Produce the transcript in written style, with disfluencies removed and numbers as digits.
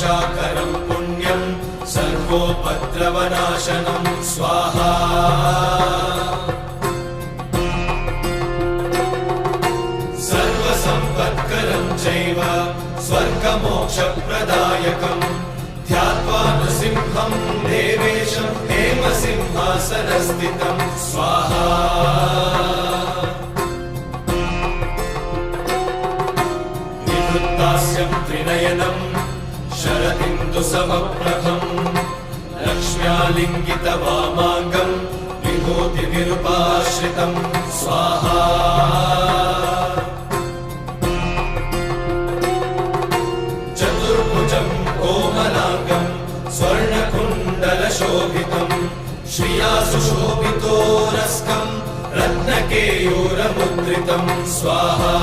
रक्षाकरं पुण्यं सर्वोपद्रवनाशनं स्वाहा सर्वसम्पत्करं चैव स्वर्गमोक्षप्रदायकं ध्यात्वा नृसिंहं देवेशं हेमसिंहासनस्थितं स्वाहा विवृत्तास्यं त्रिनयनं शरदिन्दुसमप्रभं लक्ष्म्यालिङ्गितवामाङ्गं विभूतिविरूपाश्रितं स्वाहा चतुर्भुजं कोमलाङ्गं स्वर्णकुण्डलशोभितं श्रिया सुशोभितोरस्कं रत्नकेयूरमुद्रितं स्वाहा